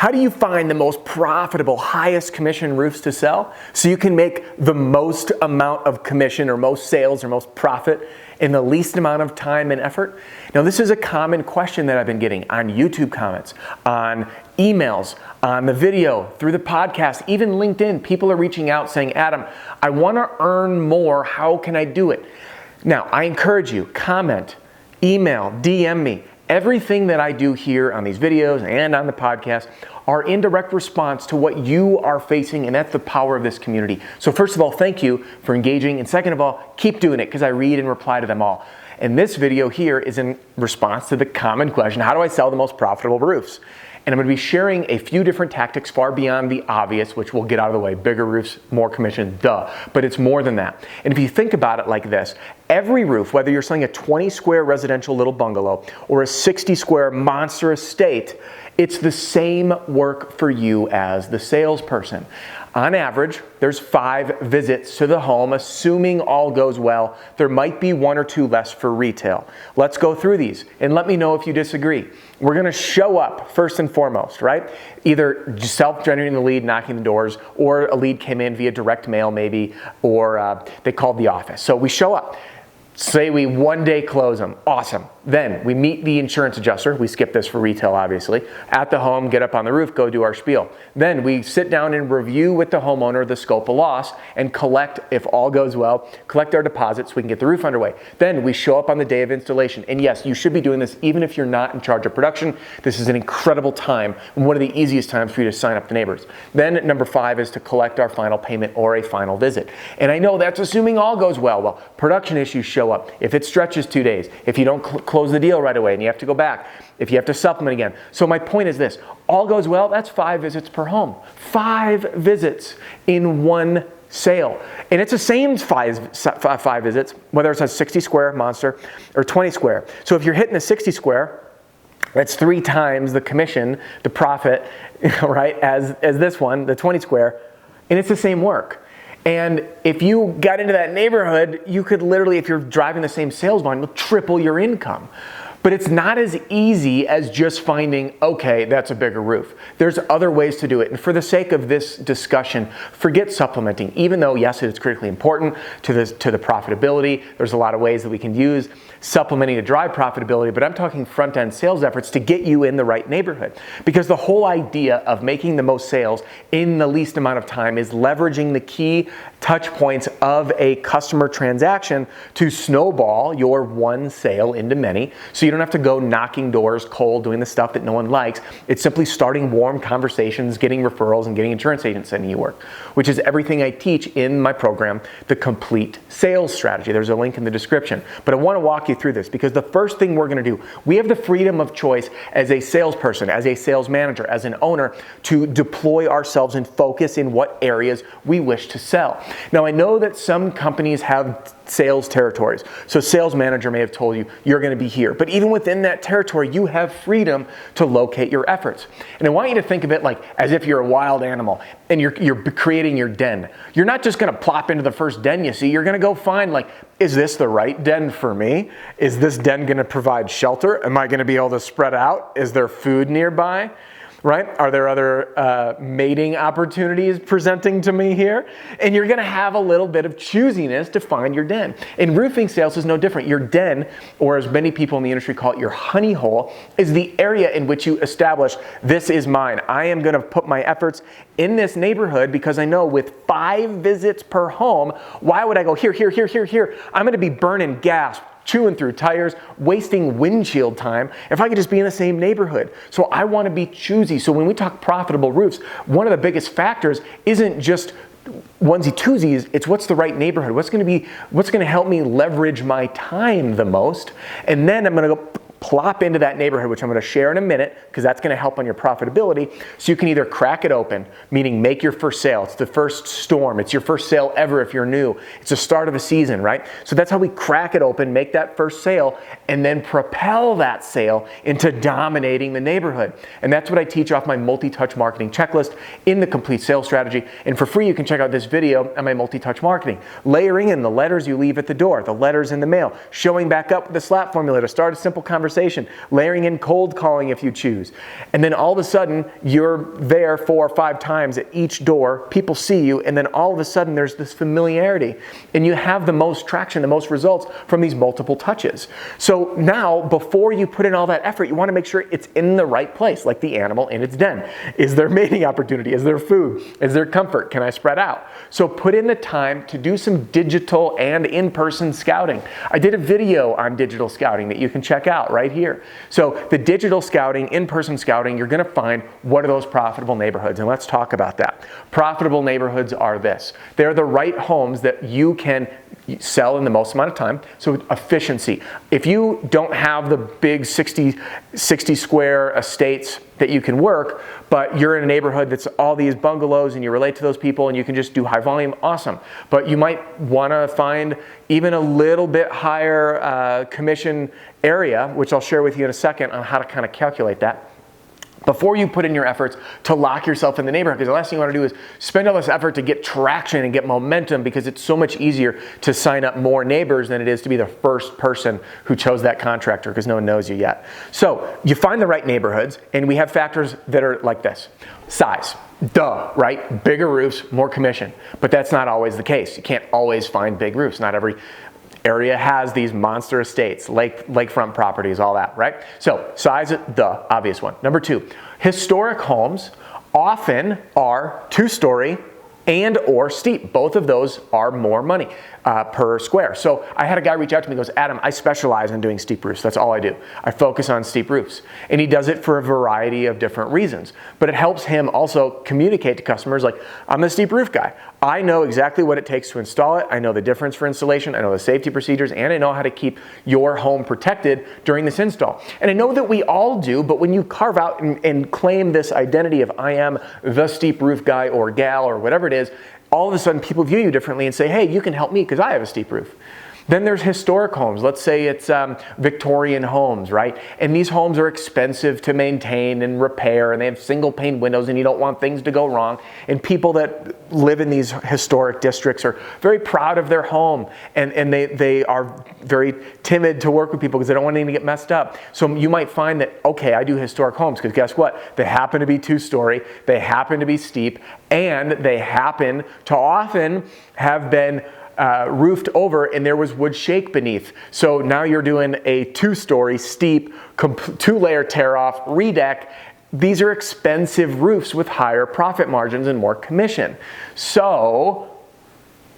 How do you find the most profitable, highest commission roofs to sell so you can make the most amount of commission or most sales or most profit in the least amount of time and effort? Now, this is a common question that I've been getting on YouTube comments, on emails, on the video, through the podcast, even LinkedIn. People are reaching out saying, Adam, I want to earn more. How can I do it? Now, I encourage you, comment, email, DM me. Everything that I do here on these videos and on the podcast are in direct response to what you are facing, and that's the power of this community. So first of all, thank you for engaging, and second of all, keep doing it because I read and reply to them all. And this video here is in response to the common question, how do I sell the most profitable roofs? And I'm going to be sharing a few different tactics far beyond the obvious, which we'll get out of the way. Bigger roofs, more commission, duh. But it's more than that. And if you think about it like this, every roof, whether you're selling a 20-square residential little bungalow or a 60-square monster estate, it's the same work for you as the salesperson. On average, there's 5 visits to the home, assuming all goes well. There might be 1 or 2 less for retail. Let's go through these and let me know if you disagree. We're going to show up first and foremost, right? Either self-generating the lead, knocking the doors, or a lead came in via direct mail maybe, or they called the office. So we show up. Say we one day close them. Awesome. Then we meet the insurance adjuster. We skip this for retail, obviously. At the home, get up on the roof, go do our spiel. Then we sit down and review with the homeowner the scope of loss and collect, if all goes well, collect our deposits so we can get the roof underway. Then we show up on the day of installation. And yes, you should be doing this even if you're not in charge of production. This is an incredible time and one of the easiest times for you to sign up the neighbors. Then number 5 is to collect our final payment or a final visit. And I know that's assuming all goes well. Well, production issues show up. If it stretches 2 days, if you don't close the deal right away and you have to go back, if you have to supplement again. So my point is this, all goes well, that's 5 visits per home. 5 visits in one sale. And it's the same 5 visits, whether it's a 60 square monster or 20 square. So if you're hitting a 60 square, that's 3 times the commission, the profit, right, as this one, the 20 square, and it's the same work. And if you got into that neighborhood, you could literally, if you're driving the same sales volume, triple your income. But it's not as easy as just finding, okay, that's a bigger roof. There's other ways to do it. And for the sake of this discussion, forget supplementing. Even though, yes, it's critically important to the profitability, there's a lot of ways that we can use supplementing to drive profitability, but I'm talking front-end sales efforts to get you in the right neighborhood. Because the whole idea of making the most sales in the least amount of time is leveraging the key touch points of a customer transaction to snowball your one sale into many. So you don't have to go knocking doors cold, doing the stuff that no one likes. It's simply starting warm conversations, getting referrals, and getting insurance agents sending you work, which is everything I teach in my program, The Complete Sales Strategy. There's a link in the description. But I want to walk you through this because the first thing we're going to do, we have the freedom of choice as a salesperson, as a sales manager, as an owner to deploy ourselves and focus in what areas we wish to sell. Now, I know that some companies have sales territories. So sales manager may have told you, you're going to be here. But even within that territory, you have freedom to locate your efforts. And I want you to think of it like as if you're a wild animal and you're creating your den. You're not just going to plop into the first den you see. You're going to go find like, is this the right den for me? Is this den going to provide shelter? Am I going to be able to spread out? Is there food nearby? Right? Are there other mating opportunities presenting to me here? And you're going to have a little bit of choosiness to find your den. In roofing sales is no different. Your den, or as many people in the industry call it, your honey hole, is the area in which you establish, this is mine. I am going to put my efforts in this neighborhood because I know with 5 visits per home, why would I go here, here, here, here, here? I'm going to be burning gas, chewing through tires, wasting windshield time if I could just be in the same neighborhood. So I want to be choosy. So when we talk profitable roofs, one of the biggest factors isn't just onesie twosies, it's what's the right neighborhood, what's going to help me leverage my time the most, and then I'm going to go plop into that neighborhood, which I'm going to share in a minute because that's going to help on your profitability. So you can either crack it open, meaning make your first sale. It's the first storm. It's your first sale ever if you're new. It's the start of a season, right? So that's how we crack it open, make that first sale, and then propel that sale into dominating the neighborhood. And that's what I teach off my multi-touch marketing checklist in the Complete Sales Strategy. And for free, you can check out this video on my multi-touch marketing. Layering in the letters you leave at the door, the letters in the mail, showing back up with the SLAP formula to start a simple conversation conversation, layering in cold calling if you choose. And then all of a sudden, you're there 4 or 5 times at each door, people see you, and then all of a sudden there's this familiarity. And you have the most traction, the most results from these multiple touches. So now, before you put in all that effort, you want to make sure it's in the right place, like the animal in its den. Is there mating opportunity? Is there food? Is there comfort? Can I spread out? So put in the time to do some digital and in-person scouting. I did a video on digital scouting that you can check out right here. So the digital scouting, in-person scouting, you're going to find what are those profitable neighborhoods, and let's talk about that. Profitable neighborhoods are this. They're the right homes that you can sell in the most amount of time. So efficiency. If you don't have the big 60 square estates that you can work, but you're in a neighborhood that's all these bungalows and you relate to those people and you can just do high volume, awesome. But you might want to find even a little bit higher commission area, which I'll share with you in a second on how to kind of calculate that, before you put in your efforts to lock yourself in the neighborhood. Because the last thing you want to do is spend all this effort to get traction and get momentum, because it's so much easier to sign up more neighbors than it is to be the first person who chose that contractor, because no one knows you yet. So you find the right neighborhoods, and we have factors that are like this. Size. Duh, right? Bigger roofs, more commission. But that's not always the case. You can't always find big roofs. Not every area has these monster estates, lakefront properties, all that, right? So size, the obvious one. Number 2, historic homes often are 2-story and or steep. Both of those are more money per square. So I had a guy reach out to me and goes, Adam, I specialize in doing steep roofs. That's all I do. I focus on steep roofs. And he does it for a variety of different reasons. But it helps him also communicate to customers like, I'm the steep roof guy. I know exactly what it takes to install it. I know the difference for installation. I know the safety procedures, and I know how to keep your home protected during this install. And I know that we all do, but when you carve out and claim this identity of I am the steep roof guy or gal or whatever it is, all of a sudden people view you differently and say, hey, you can help me because I have a steep roof. Then there's historic homes. Let's say it's Victorian homes, right? And these homes are expensive to maintain and repair, and they have single pane windows, and you don't want things to go wrong. And people that live in these historic districts are very proud of their home, and they are very timid to work with people because they don't want anything to get messed up. So you might find that, okay, I do historic homes because guess what? They happen to be 2-story, they happen to be steep, and they happen to often have been roofed over and there was wood shake beneath. So now you're doing a 2-story steep, 2-layer tear off, redeck. These are expensive roofs with higher profit margins and more commission. So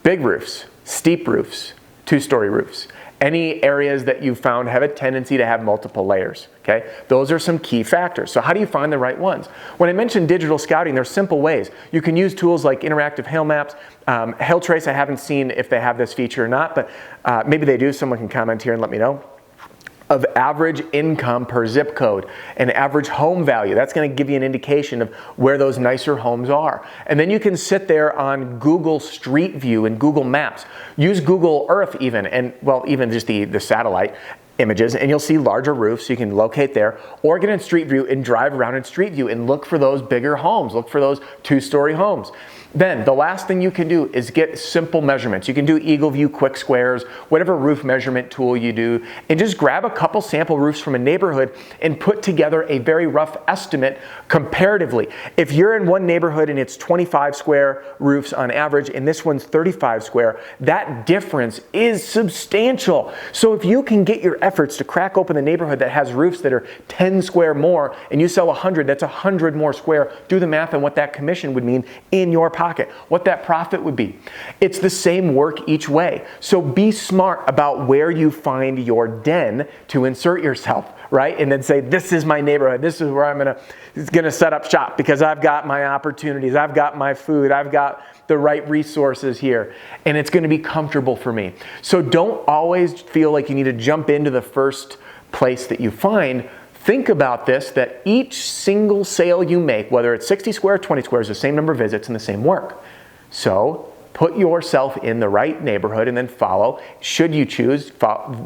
big roofs, steep roofs, 2-story roofs. Any areas that you found have a tendency to have multiple layers, okay? Those are some key factors. So how do you find the right ones? When I mentioned digital scouting, there's simple ways. You can use tools like interactive hail maps. Hail Trace, I haven't seen if they have this feature or not, but maybe they do. Someone can comment here and let me know. Of average income per zip code and average home value. That's going to give you an indication of where those nicer homes are. And then you can sit there on Google Street View and Google Maps. Use Google Earth even, and well, even just the satellite images, and you'll see larger roofs. You can locate there, or get in Street View and drive around in Street View and look for those bigger homes. Look for those 2-story homes. Then the last thing you can do is get simple measurements. You can do Eagle View Quick Squares, whatever roof measurement tool you do, and just grab a couple sample roofs from a neighborhood and put together a very rough estimate comparatively. If you're in one neighborhood and it's 25 square roofs on average and this one's 35 square, that difference is substantial. So if you can get your efforts to crack open the neighborhood that has roofs that are 10 square more and you sell 100, that's 100 more square. Do the math on what that commission would mean in your pocket, what that profit would be. It's the same work each way. So be smart about where you find your den to insert yourself, right? And then say, this is my neighborhood. This is where I'm gonna set up shop because I've got my opportunities. I've got my food. I've got the right resources here, and it's going to be comfortable for me. So don't always feel like you need to jump into the first place that you find. Think about this, that each single sale you make, whether it's 60 square or 20 square, is the same number of visits and the same work. So put yourself in the right neighborhood and then follow, should you choose,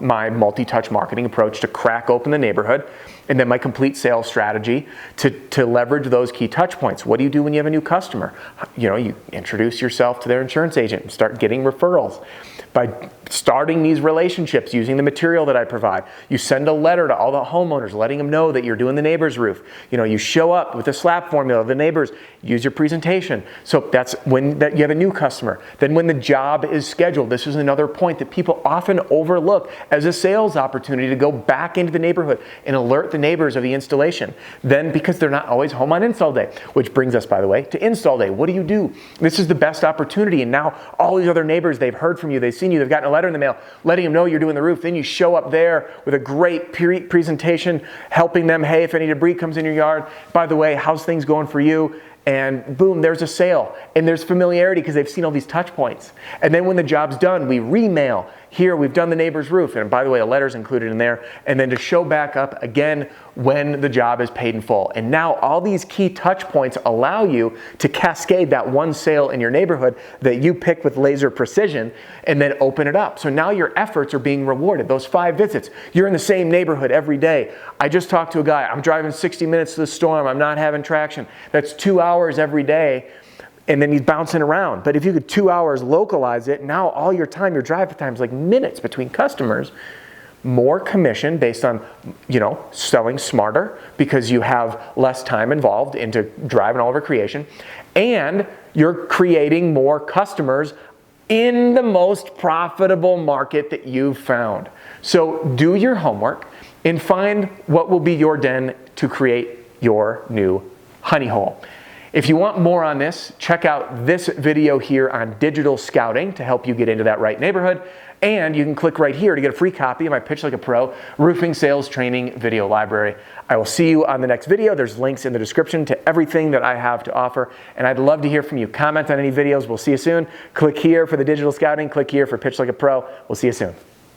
my multi-touch marketing approach to crack open the neighborhood, and then my complete sales strategy to leverage those key touch points. What do you do when you have a new customer? You introduce yourself to their insurance agent and start getting referrals. By starting these relationships using the material that I provide. You send a letter to all the homeowners letting them know that you're doing the neighbor's roof. You show up with the slap formula of the neighbors, use your presentation. So that's when you have a new customer. Then when the job is scheduled, this is another point that people often overlook as a sales opportunity to go back into the neighborhood and alert the neighbors of the installation. Then, because they're not always home on install day, which brings us, by the way, to install day. What do? This is the best opportunity, and now all these other neighbors, they've heard from you, they've seen you, they've gotten a letter in the mail letting them know you're doing the roof. Then you show up there with a great presentation, helping them, hey, if any debris comes in your yard, by the way, how's things going for you? And boom, there's a sale. And there's familiarity because they've seen all these touch points. And then when the job's done, we remail. Here, we've done the neighbor's roof. And by the way, a letter's included in there. And then to show back up again when the job is paid in full. And now all these key touch points allow you to cascade that one sale in your neighborhood that you pick with laser precision and then open it up. So now your efforts are being rewarded. Those 5 visits, you're in the same neighborhood every day. I just talked to a guy, I'm driving 60 minutes to the storm, I'm not having traction. That's 2 hours every day. And then he's bouncing around. But if you could 2 hours localize it, now all your time, your drive time is like minutes between customers. More commission based on, selling smarter because you have less time involved into driving all of our creation. And you're creating more customers in the most profitable market that you've found. So do your homework and find what will be your den to create your new honey hole. If you want more on this, check out this video here on digital scouting to help you get into that right neighborhood. And you can click right here to get a free copy of my Pitch Like a Pro roofing sales training video library. I will see you on the next video. There's links in the description to everything that I have to offer. And I'd love to hear from you. Comment on any videos. We'll see you soon. Click here for the digital scouting. Click here for Pitch Like a Pro. We'll see you soon.